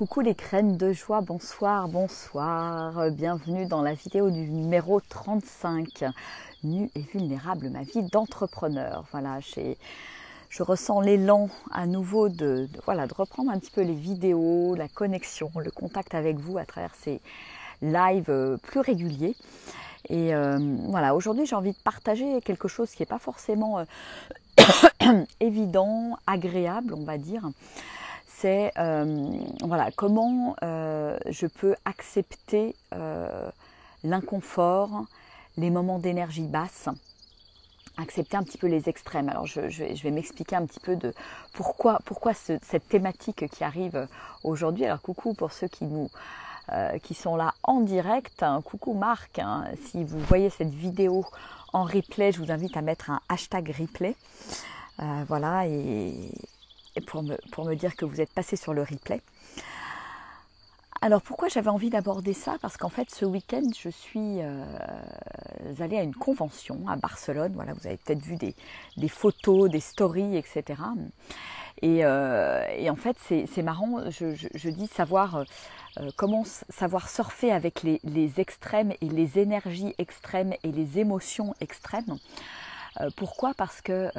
Coucou les graines de joie, bonsoir, bonsoir, bienvenue dans la vidéo du numéro 35, Nue et vulnérable, ma vie d'entrepreneur. Voilà, je ressens l'élan à nouveau de reprendre un petit peu les vidéos, la connexion, le contact avec vous à travers ces lives plus réguliers. Et voilà, aujourd'hui j'ai envie de partager quelque chose qui n'est pas forcément évident, agréable, on va dire. C'est voilà, comment je peux accepter l'inconfort, les moments d'énergie basse, accepter un petit peu les extrêmes. Alors je vais m'expliquer un petit peu de pourquoi cette thématique qui arrive aujourd'hui. Alors coucou pour ceux qui sont là en direct, hein. Coucou Marc, hein. Si vous voyez cette vidéo en replay, je vous invite à mettre un hashtag replay. Voilà, et pour me dire que vous êtes passé sur le replay. Alors pourquoi j'avais envie d'aborder ça? Parce qu'en fait ce week-end je suis allée à une convention à Barcelone. Voilà, vous avez peut-être vu des photos, des stories, etc. Et en fait c'est marrant, je dis savoir comment savoir surfer avec les extrêmes et les énergies extrêmes et les émotions extrêmes. Pourquoi? Parce que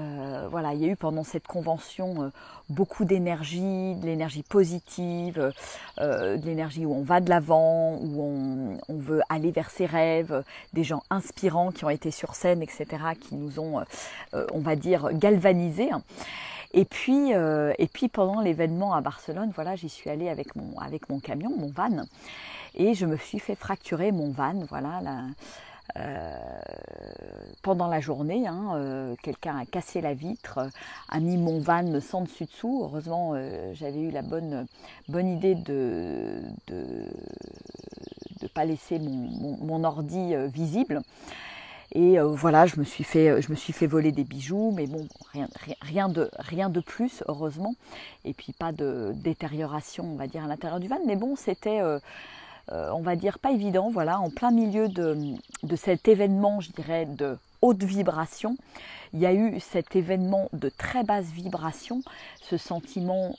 voilà, il y a eu pendant cette convention beaucoup d'énergie, de l'énergie positive, de l'énergie où on va de l'avant, où on veut aller vers ses rêves, des gens inspirants qui ont été sur scène, etc., qui nous ont, on va dire, galvanisés. Et puis pendant l'événement à Barcelone, voilà, j'y suis allée avec mon camion, mon van, et je me suis fait fracturer mon van, voilà. Pendant la journée, hein, quelqu'un a cassé la vitre, a mis mon van sans dessus dessous. Heureusement, j'avais eu la bonne idée de pas laisser mon ordi visible. Et voilà, je me suis fait voler des bijoux, mais bon, rien de plus, heureusement. Et puis pas de détérioration, on va dire, à l'intérieur du van. Mais bon, c'était on va dire pas évident, voilà, en plein milieu de cet événement, je dirais, de haute vibration. Il y a eu cet événement de très basse vibration, ce sentiment,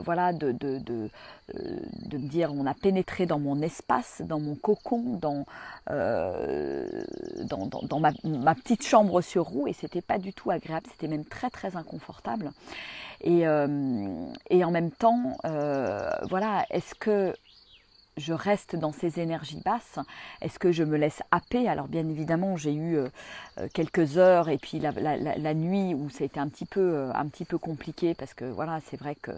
voilà, de me dire, on a pénétré dans mon espace, dans mon cocon, dans ma petite chambre sur roue, et c'était pas du tout agréable, c'était même très très inconfortable. Et en même temps, voilà, est-ce que je reste dans ces énergies basses? Est-ce que je me laisse happer? Alors bien évidemment, j'ai eu quelques heures et puis la nuit où ça a été un petit peu compliqué, parce que voilà, c'est vrai que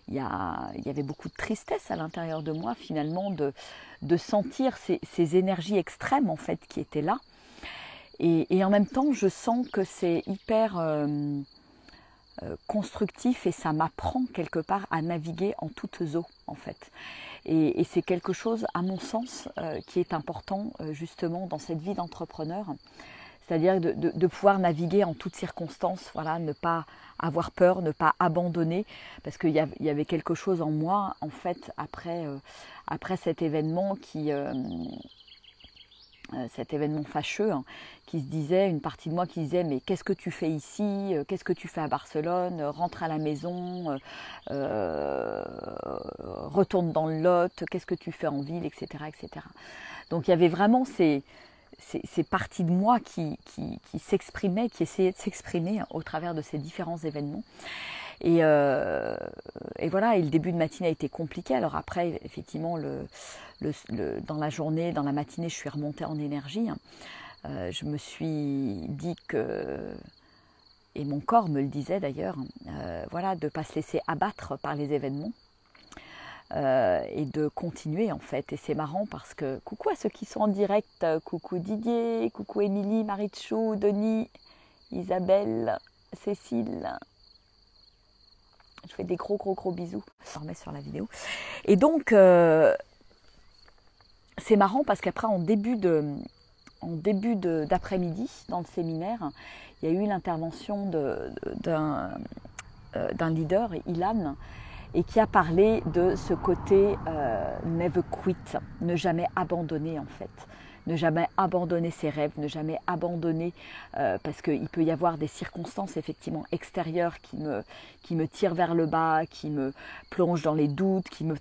il y avait beaucoup de tristesse à l'intérieur de moi finalement de sentir ces énergies extrêmes en fait qui étaient là. Et en même temps, je sens que c'est hyper constructif, et ça m'apprend quelque part à naviguer en toutes eaux en fait. Et c'est quelque chose, à mon sens, qui est important justement dans cette vie d'entrepreneur, c'est-à-dire de pouvoir naviguer en toutes circonstances, voilà, ne pas avoir peur, ne pas abandonner, parce qu'il y avait quelque chose en moi en fait après cet événement cet événement fâcheux, hein, qui se disait, une partie de moi qui disait, mais qu'est-ce que tu fais ici, qu'est-ce que tu fais à Barcelone, rentre à la maison, retourne dans le Lot, qu'est-ce que tu fais en ville, etc., etc. Donc il y avait vraiment ces parties de moi qui s'exprimaient, qui essayaient de s'exprimer au travers de ces différents événements. Et voilà, et le début de matinée a été compliqué. Alors après, effectivement, dans la journée, dans la matinée, je suis remontée en énergie. Je me suis dit que, et mon corps me le disait d'ailleurs, voilà, de ne pas se laisser abattre par les événements et de continuer en fait. Et c'est marrant parce que, coucou à ceux qui sont en direct, coucou Didier, coucou Émilie, Marichou, Denis, Isabelle, Cécile. Je fais des gros bisous. Je remets sur la vidéo. Et donc, c'est marrant parce qu'après, en début d'après-midi, dans le séminaire, il y a eu l'intervention d'un leader, Ilan, et qui a parlé de ce côté never quit, ne jamais abandonner en fait. Ne jamais abandonner ses rêves, ne jamais abandonner, parce qu'il peut y avoir des circonstances effectivement extérieures qui me tirent vers le bas, qui me plongent dans les doutes, qui me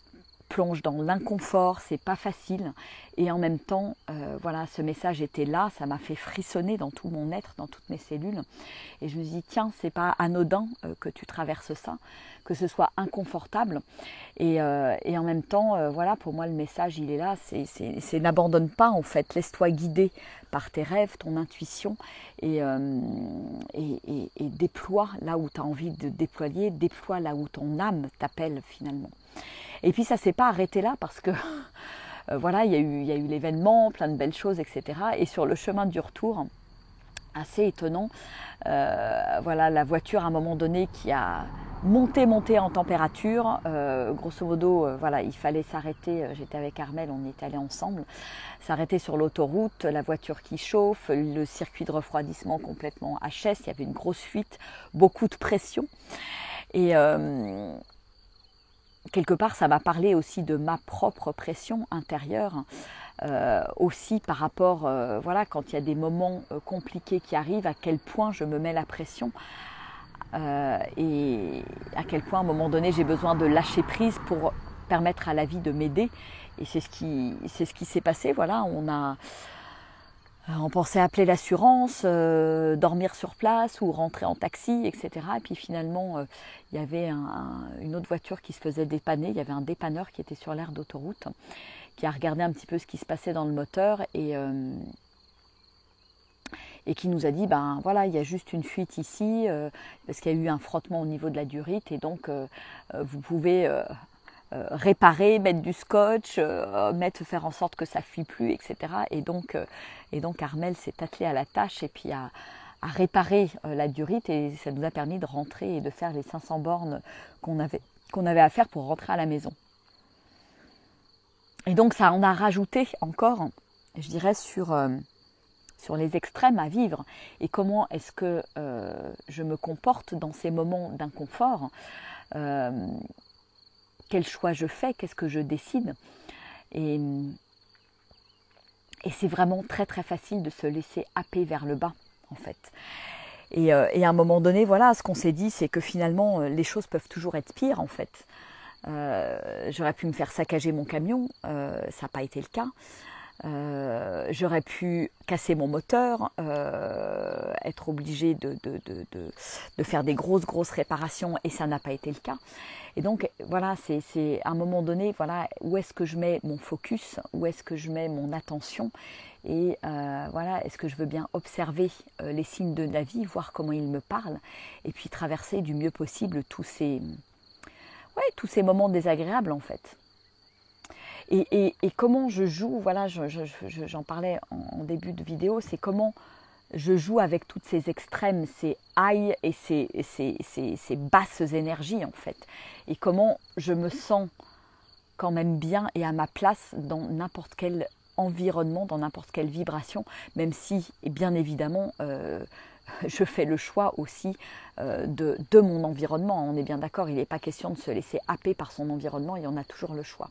plonge dans l'inconfort, c'est pas facile. Et en même temps, voilà, ce message était là, ça m'a fait frissonner dans tout mon être, dans toutes mes cellules. Et je me suis dit, tiens, c'est pas anodin que tu traverses ça, que ce soit inconfortable. Et en même temps, voilà, pour moi, le message, il est là, c'est n'abandonne pas, en fait. Laisse-toi guider par tes rêves, ton intuition, et déploie là où tu as envie de déployer, déploie là où ton âme t'appelle, finalement. Et puis, ça ne s'est pas arrêté là, parce que... voilà, il y a eu l'événement, plein de belles choses, etc. Et sur le chemin du retour, assez étonnant, voilà, la voiture à un moment donné qui a monté en température, grosso modo, voilà, il fallait s'arrêter, j'étais avec Armelle, on est allés ensemble, s'arrêter sur l'autoroute, la voiture qui chauffe, le circuit de refroidissement complètement HS, il y avait une grosse fuite, beaucoup de pression. Et quelque part, ça m'a parlé aussi de ma propre pression intérieure, aussi par rapport, voilà, quand il y a des moments compliqués qui arrivent, à quel point je me mets la pression et à quel point, à un moment donné, j'ai besoin de lâcher prise pour permettre à la vie de m'aider. Et c'est ce qui s'est passé. Voilà, on pensait appeler l'assurance, dormir sur place ou rentrer en taxi, etc. Et puis finalement, il y avait une autre voiture qui se faisait dépanner. Il y avait un dépanneur qui était sur l'aire d'autoroute, qui a regardé un petit peu ce qui se passait dans le moteur et qui nous a dit, ben voilà, il y a juste une fuite ici, parce qu'il y a eu un frottement au niveau de la durite, et donc vous pouvez... réparer, mettre du scotch, faire en sorte que ça ne fuit plus, etc. Et donc Armelle s'est attelée à la tâche et puis à réparer la durite, et ça nous a permis de rentrer et de faire les 500 bornes qu'on avait à faire pour rentrer à la maison. Et donc ça en a rajouté encore, je dirais, sur les extrêmes à vivre et comment est-ce que je me comporte dans ces moments d'inconfort. Quel choix je fais, qu'est-ce que je décide. Et c'est vraiment très très facile de se laisser happer vers le bas, en fait. Et à un moment donné, voilà, ce qu'on s'est dit, c'est que finalement, les choses peuvent toujours être pires, en fait. J'aurais pu me faire saccager mon camion, ça n'a pas été le cas. J'aurais pu casser mon moteur, être obligée de faire des grosses réparations, et ça n'a pas été le cas. Et donc voilà, c'est à un moment donné, voilà, où est-ce que je mets mon focus, où est-ce que je mets mon attention, et voilà, est-ce que je veux bien observer les signes de la vie, voir comment ils me parlent, et puis traverser du mieux possible tous ces moments désagréables, en fait. Et comment je joue, voilà, j'en parlais en début de vidéo, c'est comment je joue avec toutes ces extrêmes, ces highs et ces basses énergies, en fait. Et comment je me sens quand même bien et à ma place dans n'importe quel environnement, dans n'importe quelle vibration, même si, bien évidemment, je fais le choix aussi de mon environnement. On est bien d'accord, il n'est pas question de se laisser happer par son environnement, et on a toujours le choix.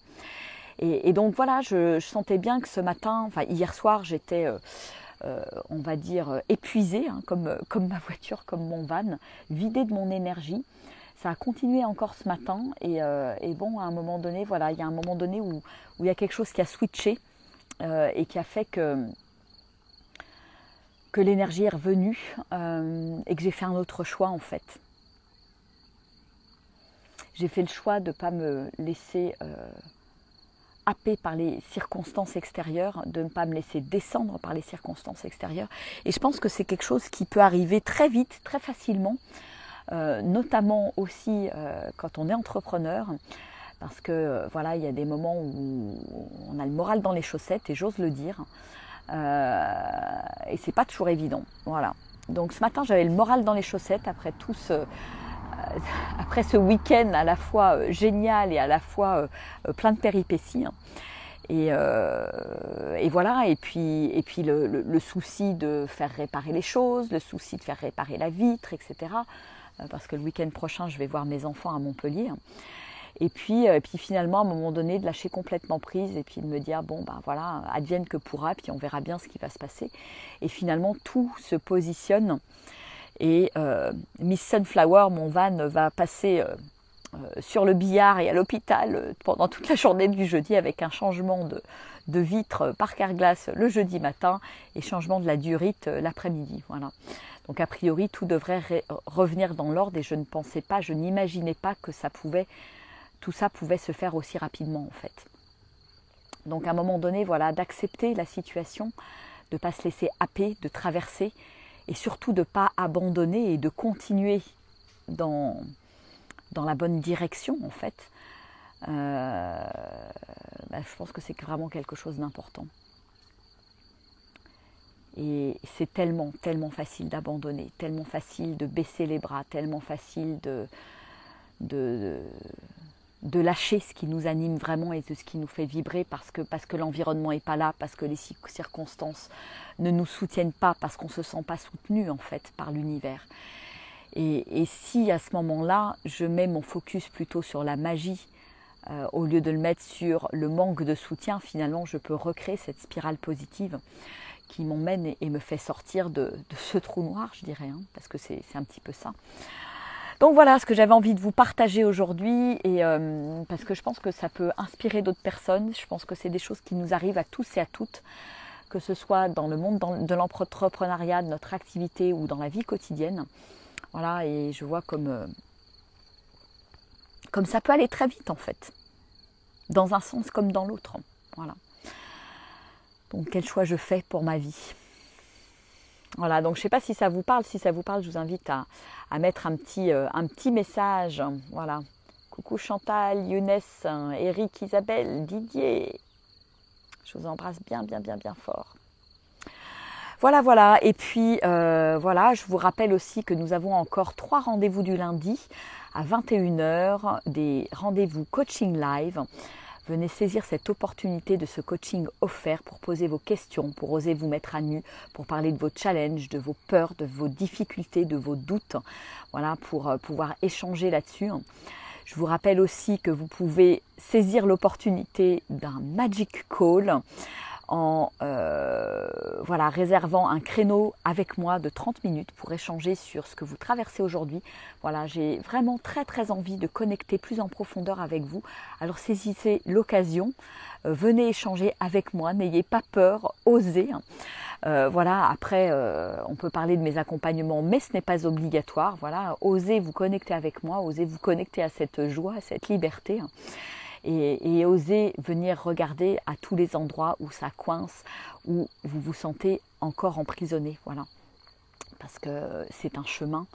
Et donc voilà, je sentais bien que ce matin, enfin hier soir, j'étais, on va dire, épuisée, hein, comme ma voiture, comme mon van, vidée de mon énergie. Ça a continué encore ce matin, et bon, à un moment donné, voilà, il y a un moment donné où il y a quelque chose qui a switché et qui a fait que l'énergie est revenue et que j'ai fait un autre choix, en fait. J'ai fait le choix de ne pas me laisser happer par les circonstances extérieures, de ne pas me laisser descendre par les circonstances extérieures. Et je pense que c'est quelque chose qui peut arriver très vite, très facilement, notamment aussi quand on est entrepreneur, parce que voilà, il y a des moments où on a le moral dans les chaussettes, et j'ose le dire, et c'est pas toujours évident. Voilà. Donc ce matin, j'avais le moral dans les chaussettes après après ce week-end à la fois génial et à la fois plein de péripéties. Et voilà, et puis le souci de faire réparer les choses, le souci de faire réparer la vitre, etc. Parce que le week-end prochain, je vais voir mes enfants à Montpellier. Et puis finalement, à un moment donné, de lâcher complètement prise et puis de me dire, bon, ben voilà, advienne que pourra, puis on verra bien ce qui va se passer. Et finalement, tout se positionne. Et Miss Sunflower, mon van, va passer sur le billard et à l'hôpital pendant toute la journée du jeudi avec un changement de vitre par Carglass le jeudi matin et changement de la diorite l'après-midi. Voilà. Donc a priori tout devrait revenir dans l'ordre et je ne pensais pas, je n'imaginais pas que tout ça pouvait se faire aussi rapidement en fait. Donc à un moment donné, voilà, d'accepter la situation, de ne pas se laisser happer, de traverser et surtout de ne pas abandonner et de continuer dans la bonne direction en fait. Je pense que c'est vraiment quelque chose d'important. Et c'est tellement, tellement facile d'abandonner, tellement facile de baisser les bras, tellement facile de lâcher ce qui nous anime vraiment et de ce qui nous fait vibrer parce que l'environnement n'est pas là, parce que les circonstances ne nous soutiennent pas, parce qu'on ne se sent pas soutenu en fait par l'univers. Et si à ce moment-là, je mets mon focus plutôt sur la magie, au lieu de le mettre sur le manque de soutien, finalement je peux recréer cette spirale positive qui m'emmène et me fait sortir de ce trou noir, je dirais, hein, parce que c'est un petit peu ça. Donc voilà ce que j'avais envie de vous partager aujourd'hui, et parce que je pense que ça peut inspirer d'autres personnes. Je pense que c'est des choses qui nous arrivent à tous et à toutes, que ce soit dans le monde de l'entrepreneuriat, de notre activité ou dans la vie quotidienne. Voilà, et je vois comme ça peut aller très vite en fait, dans un sens comme dans l'autre. Voilà. Donc quel choix je fais pour ma vie? Voilà, donc je ne sais pas si ça vous parle. Si ça vous parle, je vous invite à mettre un petit message. Voilà. Coucou Chantal, Younes, Eric, Isabelle, Didier. Je vous embrasse bien, bien, bien, bien fort. Voilà, voilà. Et puis, voilà, je vous rappelle aussi que nous avons encore 3 rendez-vous du lundi à 21 h, des rendez-vous coaching live. Venez saisir cette opportunité de ce coaching offert pour poser vos questions, pour oser vous mettre à nu, pour parler de vos challenges, de vos peurs, de vos difficultés, de vos doutes. Voilà, pour pouvoir échanger là-dessus. Je vous rappelle aussi que vous pouvez saisir l'opportunité d'un Magic Call en voilà, réservant un créneau avec moi de 30 minutes pour échanger sur ce que vous traversez aujourd'hui. Voilà, j'ai vraiment très très envie de connecter plus en profondeur avec vous. Alors saisissez l'occasion, venez échanger avec moi, n'ayez pas peur, osez. Voilà, après on peut parler de mes accompagnements, mais ce n'est pas obligatoire. Voilà, osez vous connecter avec moi, osez vous connecter à cette joie, à cette liberté. Et osez venir regarder à tous les endroits où ça coince, où vous vous sentez encore emprisonné. Voilà. Parce que c'est un chemin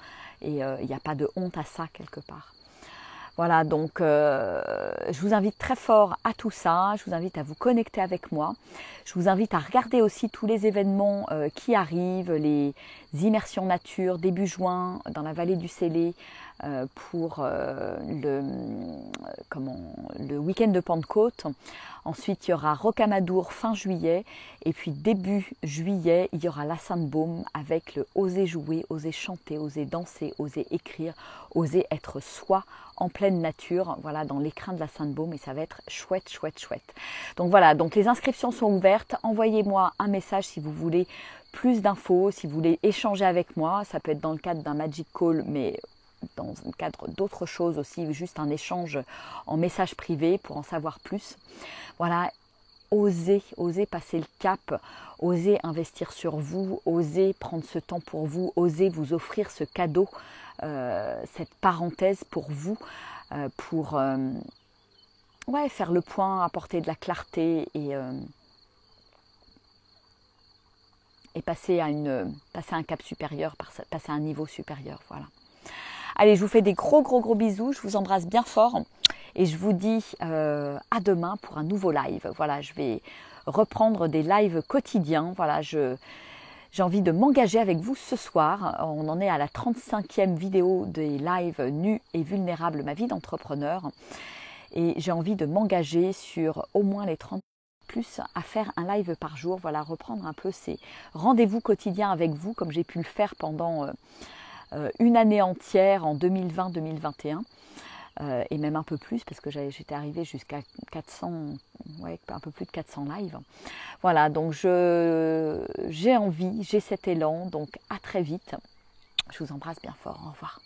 et il n'y a pas de honte à ça quelque part. Voilà, donc je vous invite très fort à tout ça, je vous invite à vous connecter avec moi, je vous invite à regarder aussi tous les événements qui arrivent, les immersions nature début juin dans la vallée du Célé pour le week-end de Pentecôte. Ensuite, il y aura Rocamadour fin juillet. Et puis début juillet, il y aura la Sainte-Baume avec le oser jouer, oser chanter, oser danser, oser écrire, oser être soi en pleine nature. Voilà, dans l'écrin de la Sainte-Baume. Et ça va être chouette, chouette, chouette. Donc voilà, donc les inscriptions sont ouvertes. Envoyez-moi un message si vous voulez plus d'infos, si vous voulez échanger avec moi. Ça peut être dans le cadre d'un Magic Call, mais dans le cadre d'autres choses aussi, juste un échange en message privé pour en savoir plus. Voilà, osez passer le cap, osez investir sur vous, osez prendre ce temps pour vous, osez vous offrir ce cadeau, cette parenthèse pour vous, pour faire le point, apporter de la clarté et passer à un cap supérieur, passer à un niveau supérieur. Voilà. Allez, je vous fais des gros bisous, je vous embrasse bien fort et je vous dis à demain pour un nouveau live. Voilà, je vais reprendre des lives quotidiens. Voilà, j'ai envie de m'engager avec vous ce soir. On en est à la 35e vidéo des lives nus et vulnérables, ma vie d'entrepreneur. Et j'ai envie de m'engager sur au moins les 30 plus à faire un live par jour. Voilà, reprendre un peu ces rendez-vous quotidiens avec vous comme j'ai pu le faire pendant une année entière en 2020-2021 et même un peu plus parce que j'étais arrivée jusqu'à 400, un peu plus de 400 lives. Voilà, donc j'ai envie, j'ai cet élan, donc à très vite. Je vous embrasse bien fort, au revoir.